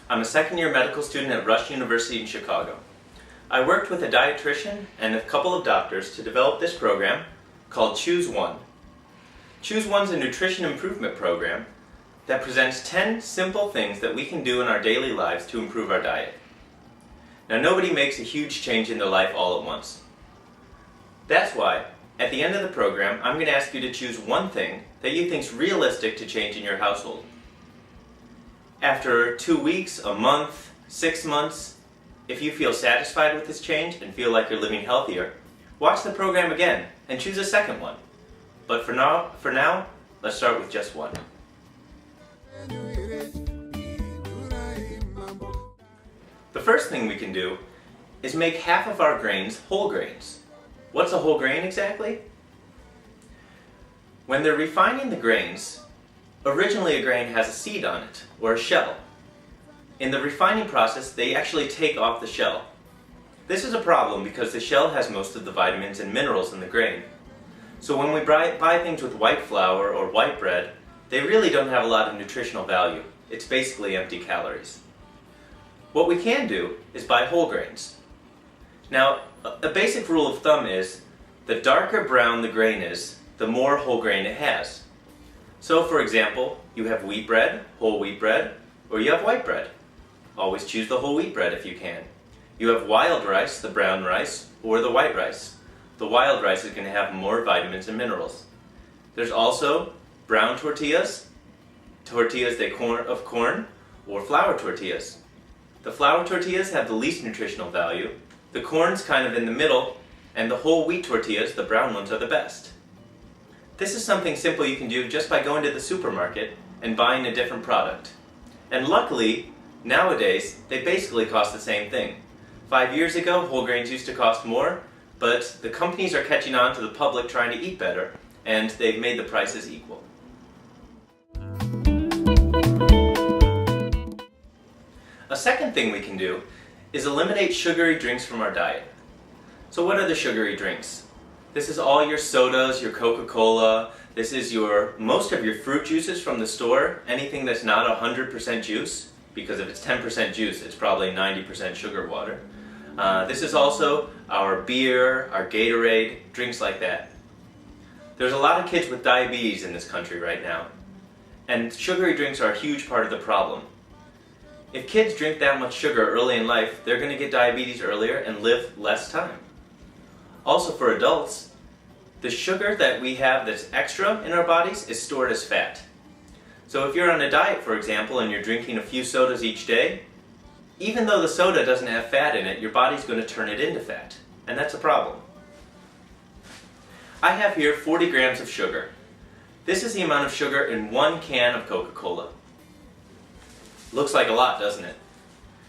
I'm a second-year medical student at Rush University in Chicago. I worked with a dietitian and a couple of doctors to develop this program called Choose One. Choose One is a nutrition improvement program that presents 10 simple things that we can do in our daily lives to improve our diet. Now, nobody makes a huge change in their life all at once. That's why, at the end of the program, I'm going to ask you to choose one thing that you think is realistic to change in your household. After 2 weeks, a month, 6 months, if you feel satisfied with this change and feel like you're living healthier, watch the program again and choose a second one. But for now, let's start with just one. The first thing we can do is make half of our grains whole grains. What's a whole grain exactly? When they're refining the grains, originally a grain has a seed on it, or a shell. In the refining process, they actually take off the shell. This is a problem because the shell has most of the vitamins and minerals in the grain. So when we buy things with white flour or white bread, they really don't have a lot of nutritional value. It's basically empty calories. What we can do is buy whole grains. Now, a basic rule of thumb is the darker brown the grain is, the more whole grain it has. So, for example, you have wheat bread, whole wheat bread, or you have white bread. Always choose the whole wheat bread if you can. You have wild rice, the brown rice, or the white rice. The wild rice is going to have more vitamins and minerals. There's also brown tortillas of corn, or flour tortillas. The flour tortillas have the least nutritional value, the corn's kind of in the middle, and the whole wheat tortillas, the brown ones, are the best. This is something simple you can do just by going to the supermarket and buying a different product. And luckily, nowadays, they basically cost the same thing. 5 years ago, whole grains used to cost more, but the companies are catching on to the public trying to eat better, and they've made the prices equal. A second thing we can do is eliminate sugary drinks from our diet. So what are the sugary drinks? This is all your sodas, your Coca-Cola, this is most of your fruit juices from the store, anything that's not 100% juice, because if it's 10% juice, it's probably 90% sugar water. This is also our beer, our Gatorade, drinks like that. There's a lot of kids with diabetes in this country right now, and sugary drinks are a huge part of the problem. If kids drink that much sugar early in life, they're going to get diabetes earlier and live less time. Also for adults, the sugar that we have that's extra in our bodies is stored as fat. So if you're on a diet, for example, and you're drinking a few sodas each day, even though the soda doesn't have fat in it, your body's going to turn it into fat, and that's a problem. I have here 40 grams of sugar. This is the amount of sugar in 1 can of Coca-Cola. Looks like a lot, doesn't it?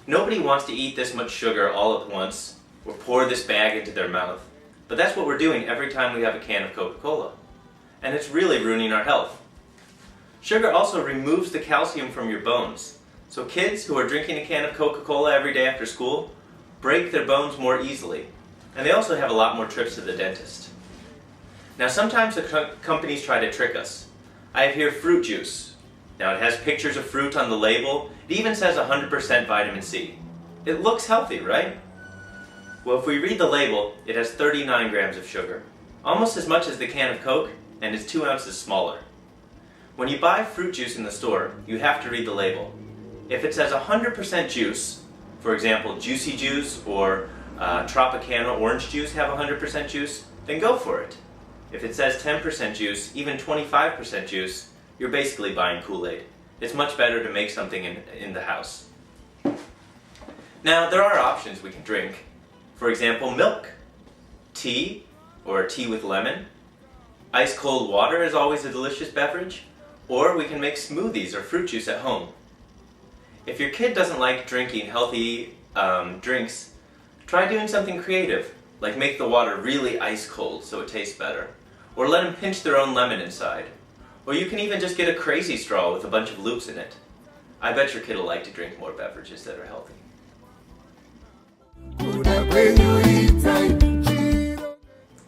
Nobody wants to eat this much sugar all at once, or pour this bag into their mouth. But that's what we're doing every time we have a can of Coca-Cola. And it's really ruining our health. Sugar also removes the calcium from your bones. So kids who are drinking a can of Coca-Cola every day after school break their bones more easily. And they also have a lot more trips to the dentist. Now sometimes the companies try to trick us. I have here fruit juice. Now it has pictures of fruit on the label. It even says 100% vitamin C. It looks healthy, right? Well, if we read the label, it has 39 grams of sugar. Almost as much as the can of Coke, and is 2 ounces smaller. When you buy fruit juice in the store, you have to read the label. If it says 100% juice, for example, Juicy Juice or Tropicana orange juice have 100% juice, then go for it. If it says 10% juice, even 25% juice, you're basically buying Kool-Aid. It's much better to make something in the house. Now, there are options we can drink. For example, milk, tea, or tea with lemon. Ice cold water is always a delicious beverage. Or we can make smoothies or fruit juice at home. If your kid doesn't like drinking healthy drinks, try doing something creative, like make the water really ice cold so it tastes better. Or let them pinch their own lemon inside. Or you can even just get a crazy straw with a bunch of loops in it. I bet your kid will like to drink more beverages that are healthy.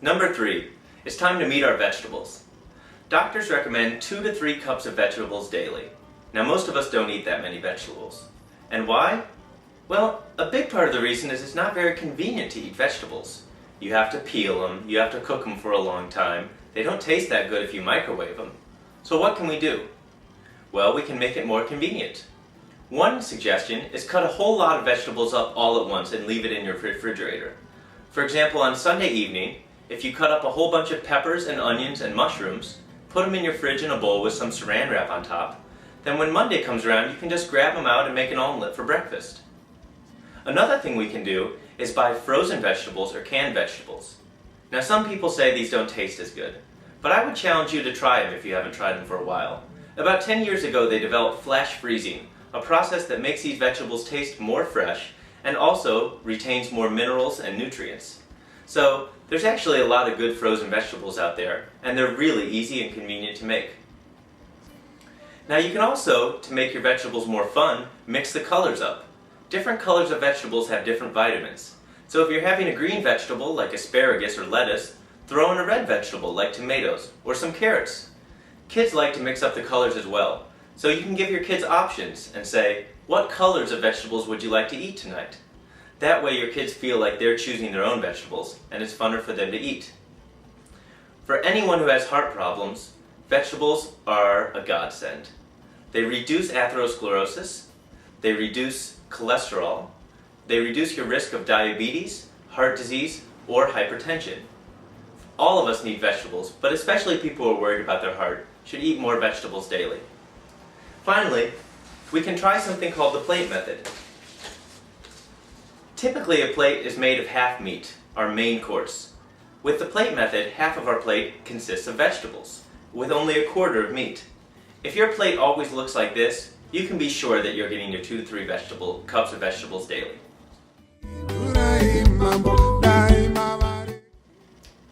Number 3, it's time to meet our vegetables. Doctors recommend 2 to 3 cups of vegetables daily. Now most of us don't eat that many vegetables. And why? Well, a big part of the reason is it's not very convenient to eat vegetables. You have to peel them, you have to cook them for a long time. They don't taste that good if you microwave them. So what can we do? Well, we can make it more convenient. One suggestion is cut a whole lot of vegetables up all at once and leave it in your refrigerator. For example, on Sunday evening, if you cut up a whole bunch of peppers and onions and mushrooms, put them in your fridge in a bowl with some saran wrap on top, then when Monday comes around you can just grab them out and make an omelet for breakfast. Another thing we can do is buy frozen vegetables or canned vegetables. Now some people say these don't taste as good, but I would challenge you to try them if you haven't tried them for a while. About 10 years ago they developed flash freezing, a process that makes these vegetables taste more fresh and also retains more minerals and nutrients. So there's actually a lot of good frozen vegetables out there, and they're really easy and convenient to make. Now you can also, to make your vegetables more fun, mix the colors up. Different colors of vegetables have different vitamins. So if you're having a green vegetable like asparagus or lettuce, throw in a red vegetable like tomatoes or some carrots. Kids like to mix up the colors as well, so you can give your kids options and say, what colors of vegetables would you like to eat tonight? That way your kids feel like they're choosing their own vegetables and it's funner for them to eat. For anyone who has heart problems, vegetables are a godsend. They reduce atherosclerosis, they reduce cholesterol, they reduce your risk of diabetes, heart disease, or hypertension. All of us need vegetables, but especially people who are worried about their heart should eat more vegetables daily. Finally, we can try something called the plate method. Typically a plate is made of half meat, our main course. With the plate method, half of our plate consists of vegetables, with only a quarter of meat. If your plate always looks like this, you can be sure that you're getting your 2 to 3 cups of vegetables daily.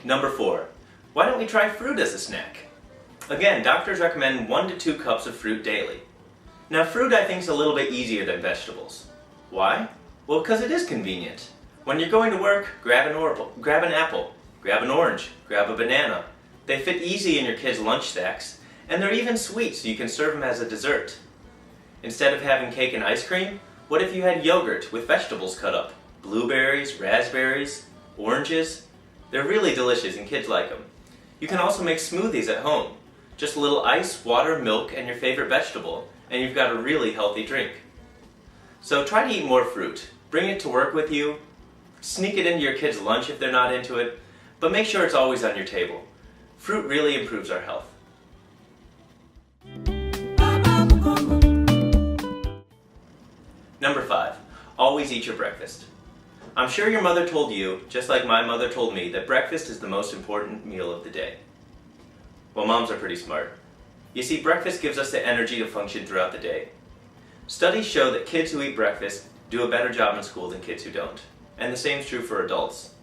Number 4. Why don't we try fruit as a snack? Again, doctors recommend 1 to 2 cups of fruit daily. Now fruit I think is a little bit easier than vegetables. Why? Well, because it is convenient. When you're going to work, grab an apple, grab an orange, grab a banana. They fit easy in your kids' lunch stacks, and they're even sweet so you can serve them as a dessert. Instead of having cake and ice cream, what if you had yogurt with vegetables cut up? Blueberries, raspberries, oranges. They're really delicious and kids like them. You can also make smoothies at home. Just a little ice, water, milk, and your favorite vegetable, and you've got a really healthy drink. So try to eat more fruit. Bring it to work with you. Sneak it into your kids' lunch if they're not into it, but make sure it's always on your table. Fruit really improves our health. Number 5. Always eat your breakfast. I'm sure your mother told you, just like my mother told me, that breakfast is the most important meal of the day. Well, moms are pretty smart. You see, breakfast gives us the energy to function throughout the day. Studies show that kids who eat breakfast do a better job in school than kids who don't. And the same is true for adults.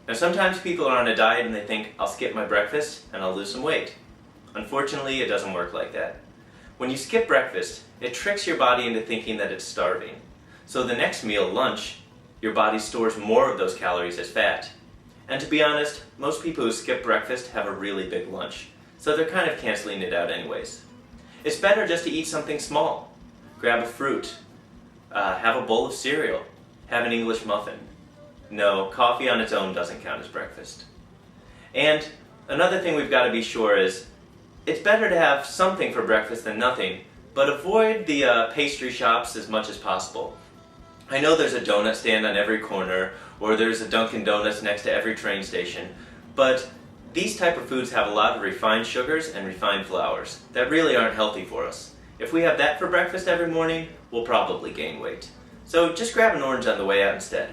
Now sometimes people are on a diet and they think, I'll skip my breakfast and I'll lose some weight. Unfortunately, it doesn't work like that. When you skip breakfast, it tricks your body into thinking that it's starving. So the next meal, lunch, your body stores more of those calories as fat. And to be honest, most people who skip breakfast have a really big lunch, so they're kind of canceling it out anyways. It's better just to eat something small. Grab a fruit, have a bowl of cereal, have an English muffin. No, coffee on its own doesn't count as breakfast. And another thing we've got to be sure is, it's better to have something for breakfast than nothing, but avoid the pastry shops as much as possible. I know there's a donut stand on every corner, or there's a Dunkin' Donuts next to every train station, but these type of foods have a lot of refined sugars and refined flours that really aren't healthy for us. If we have that for breakfast every morning, we'll probably gain weight. So just grab an orange on the way out instead.